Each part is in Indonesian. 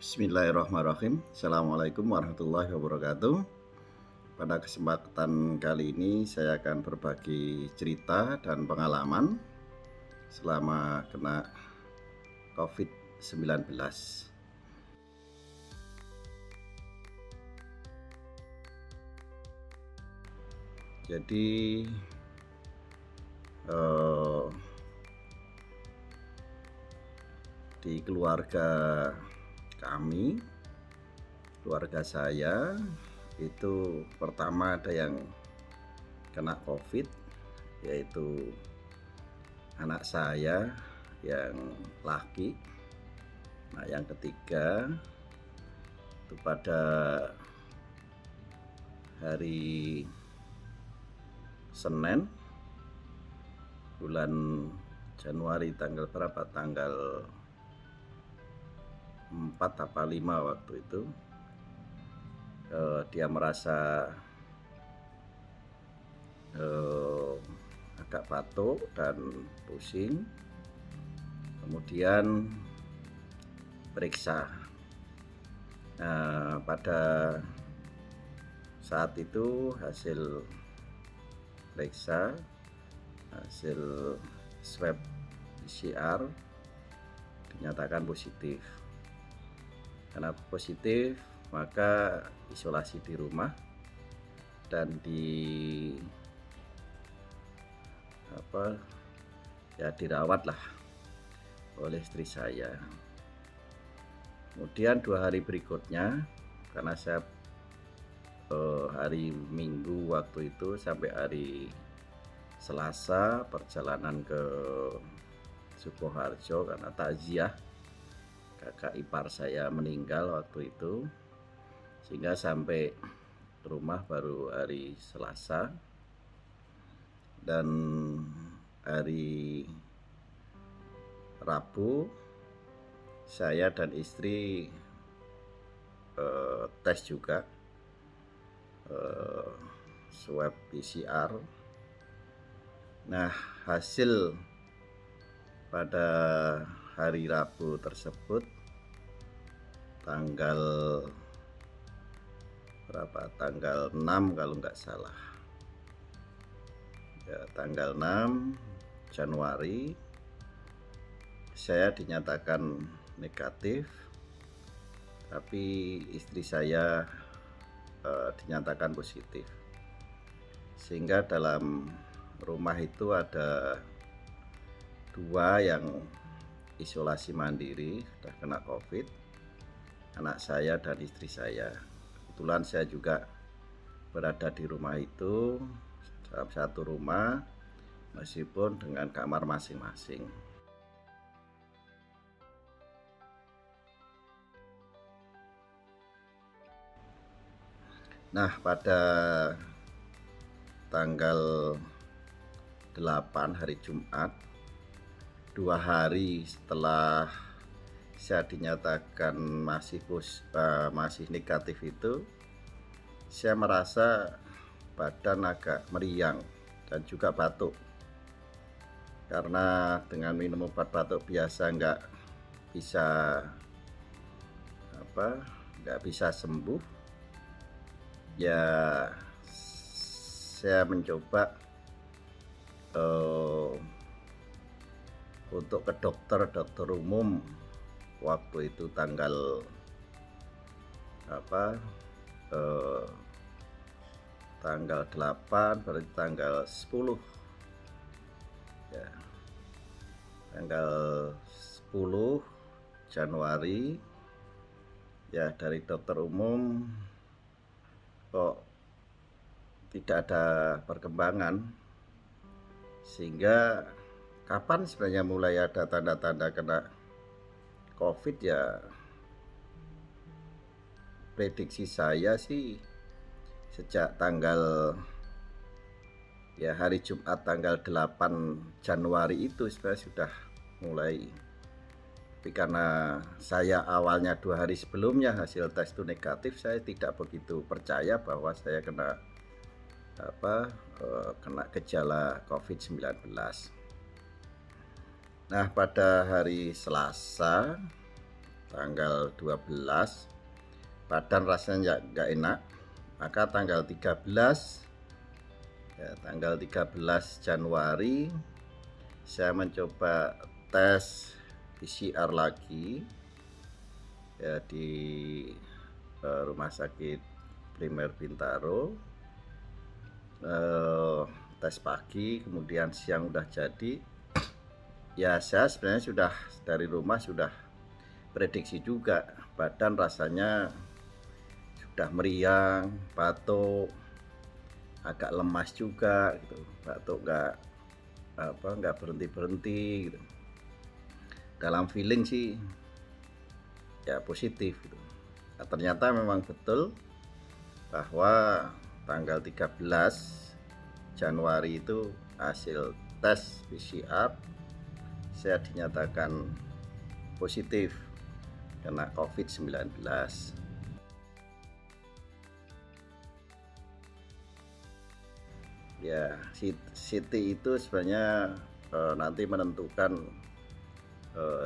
Bismillahirrahmanirrahim. Assalamualaikum warahmatullahi wabarakatuh. Pada kesempatan kali ini saya akan berbagi cerita dan pengalaman selama kena COVID-19. Jadi di keluarga kami, keluarga saya itu pertama ada yang kena COVID, yaitu anak saya yang laki. Nah, yang ketiga itu pada hari Senin bulan Januari, tanggal berapa? Tanggal 4 apa 5 waktu itu. Dia merasa agak batuk dan pusing, kemudian periksa. Nah, pada saat itu hasil periksa, hasil swab PCR dinyatakan positif. Karena positif, maka isolasi di rumah dan dirawat lah oleh istri saya. Kemudian 2 hari berikutnya, karena saya hari Minggu waktu itu sampai hari Selasa perjalanan ke Sukoharjo karena takziah kakak ipar saya meninggal waktu itu, sehingga sampai rumah baru hari Selasa. Dan hari Rabu saya dan istri tes juga, swab PCR. Nah, hasil pada hari Rabu tersebut tanggal berapa? Tanggal 6 kalau nggak salah. Ya, tanggal 6 Januari saya dinyatakan negatif, tapi istri saya dinyatakan positif. Sehingga dalam rumah itu ada 2 yang isolasi mandiri sudah kena COVID, anak saya dan istri saya. Kebetulan saya juga berada di rumah itu, dalam satu rumah, meskipun dengan kamar masing-masing. Nah, pada tanggal 8 hari Jumat, 2 hari setelah saya dinyatakan masih negatif itu, saya merasa badan agak meriang dan juga batuk. Karena dengan minum obat batuk biasa nggak bisa sembuh, ya saya mencoba untuk ke dokter umum waktu itu tanggal tanggal 8, berarti tanggal 10 ya, tanggal 10 Januari ya, dari dokter umum kok tidak ada perkembangan, sehingga kapan sebenarnya mulai ada tanda-tanda kena COVID ya, prediksi saya sih sejak tanggal hari Jumat tanggal 8 Januari itu sebenarnya sudah mulai. Tapi karena saya awalnya 2 hari sebelumnya hasil tes itu negatif, saya tidak begitu percaya bahwa saya kena gejala COVID-19. Nah, pada hari Selasa tanggal 12 badan rasanya nggak enak, maka tanggal 13 ya, tanggal 13 Januari saya mencoba tes PCR lagi ya di Rumah Sakit Primer Bintaro. Tes pagi, kemudian siang udah jadi. Ya saya sebenarnya sudah dari rumah sudah prediksi juga, badan rasanya sudah meriang, batuk, agak lemas juga gitu, batuk nggak berhenti gitu. Dalam feeling sih ya positif gitu. Nah, ternyata memang betul bahwa tanggal 13 Januari itu hasil tes PCR saya dinyatakan positif kena COVID-19. Ya, CT itu sebenarnya nanti menentukan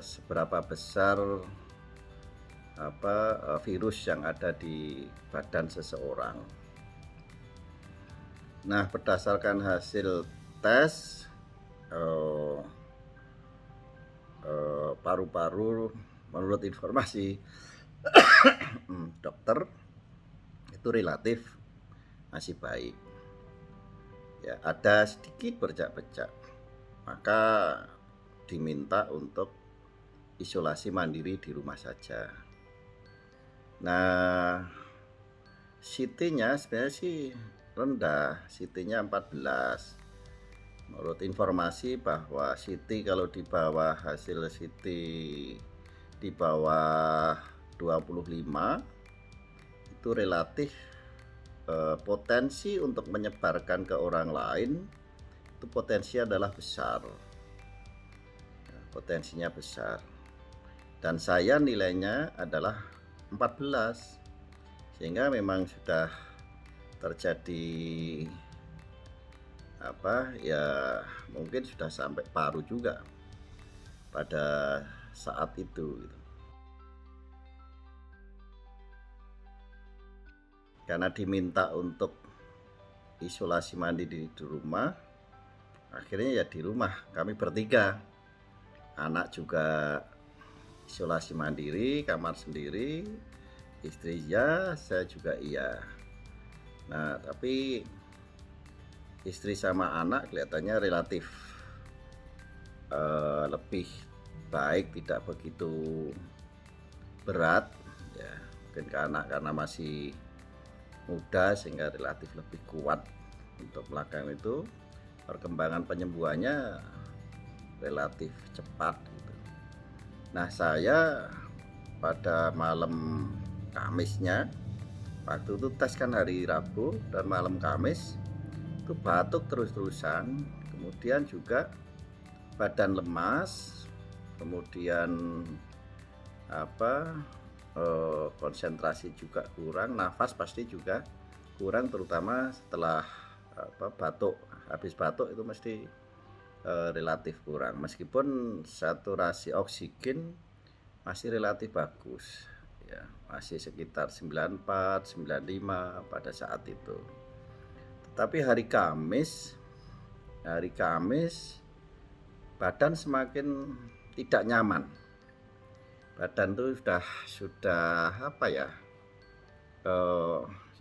seberapa besar virus yang ada di badan seseorang. Nah, berdasarkan hasil tes paru-paru, menurut informasi dokter itu relatif masih baik. Ya, ada sedikit bercak-bercak, maka diminta untuk isolasi mandiri di rumah saja. Nah, CT-nya sebenarnya sih rendah, CT-nya 14. Menurut informasi bahwa CT kalau di bawah hasil CT di bawah 25 itu relatif potensi untuk menyebarkan ke orang lain itu potensi adalah besar. Potensinya besar. Dan saya nilainya adalah 14. Sehingga memang sudah terjadi ya mungkin sudah sampai paru juga pada saat itu gitu. Karena diminta untuk isolasi mandiri di rumah, akhirnya ya di rumah kami bertiga, anak juga isolasi mandiri, kamar sendiri, istrinya, saya juga iya. Nah, tapi istri sama anak kelihatannya relatif lebih baik, tidak begitu berat ya, mungkin karena masih muda sehingga relatif lebih kuat untuk melakukan itu. Perkembangan penyembuhannya relatif cepat gitu. Nah, saya pada malam Kamisnya, waktu itu tes kan hari Rabu, dan malam Kamis itu batuk terus-terusan, kemudian juga badan lemas, kemudian konsentrasi juga kurang, nafas pasti juga kurang, terutama setelah batuk. Habis batuk itu mesti relatif kurang, meskipun saturasi oksigen masih relatif bagus ya, masih sekitar 94, 95 pada saat itu. Tapi hari Kamis badan semakin tidak nyaman. Badan tuh sudah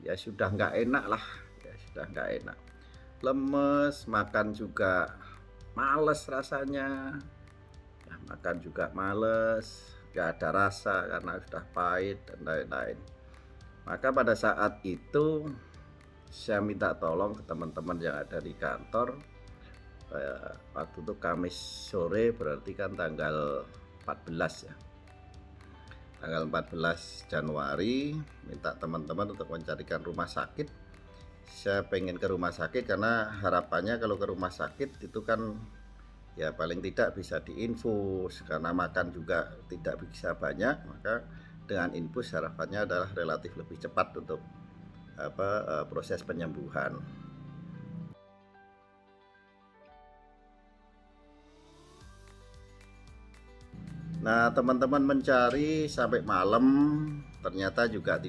ya sudah nggak enak lah, ya sudah nggak enak, lemes, makan juga males rasanya ya, makan juga males, nggak ada rasa karena sudah pahit dan lain-lain. Maka pada saat itu saya minta tolong ke teman-teman yang ada di kantor. Waktu itu Kamis sore, berarti kan tanggal 14 ya, tanggal 14 Januari, minta teman-teman untuk mencarikan rumah sakit. Saya pengen ke rumah sakit karena harapannya kalau ke rumah sakit itu kan ya paling tidak bisa diinfus, karena makan juga tidak bisa banyak, maka dengan infus harapannya adalah relatif lebih cepat untuk proses penyembuhan. Nah, teman-teman mencari sampai malam, ternyata juga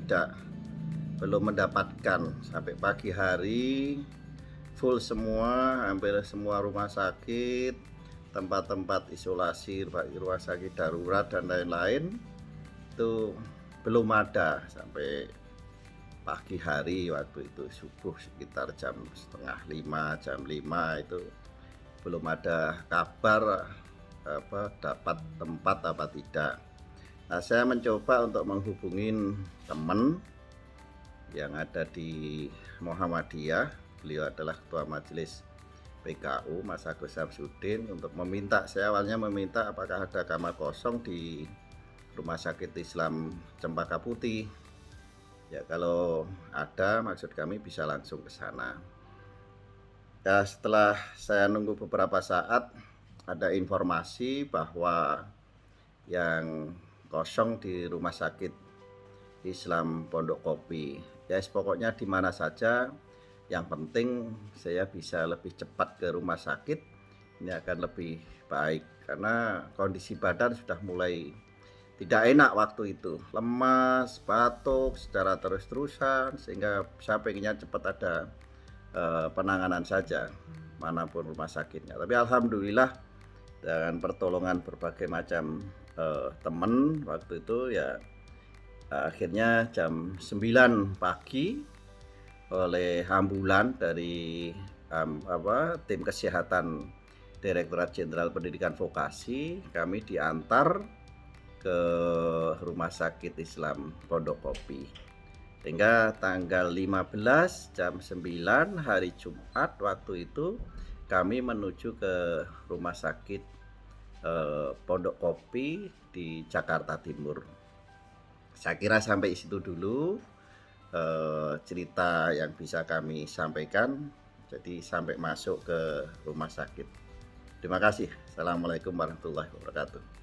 belum mendapatkan. Sampai pagi hari full semua, hampir semua rumah sakit, tempat-tempat isolasi, rumah sakit darurat dan lain-lain itu belum ada sampai pagi hari. Waktu itu subuh sekitar jam setengah 5, jam 5 itu belum ada kabar dapat tempat apa tidak. Nah, saya mencoba untuk menghubungin teman yang ada di Muhammadiyah. Beliau adalah ketua majelis PKU, Mas Agus Samsudin, untuk meminta, saya awalnya meminta apakah ada kamar kosong di Rumah Sakit Islam Cempaka Putih. Ya, kalau ada, maksud kami bisa langsung ke sana. Ya, setelah saya nunggu beberapa saat, ada informasi bahwa yang kosong di Rumah Sakit Islam Pondok Kopi. Ya, pokoknya di mana saja, yang penting saya bisa lebih cepat ke rumah sakit. Ini akan lebih baik karena kondisi badan sudah mulai tidak enak waktu itu, lemas, batuk secara terus-terusan, sehingga saya pengennya cepat ada penanganan saja manapun rumah sakitnya. Tapi alhamdulillah dengan pertolongan berbagai macam teman waktu itu, ya akhirnya jam 9 pagi oleh ambulan dari tim kesehatan Direktorat Jenderal Pendidikan Vokasi, kami diantar ke Rumah Sakit Islam Pondok Kopi. Sehingga tanggal 15 jam 9 hari Jumat waktu itu kami menuju ke Rumah Sakit Pondok Kopi di Jakarta Timur. Saya kira sampai situ dulu cerita yang bisa kami sampaikan. Jadi sampai masuk ke rumah sakit. Terima kasih. Assalamualaikum warahmatullahi wabarakatuh.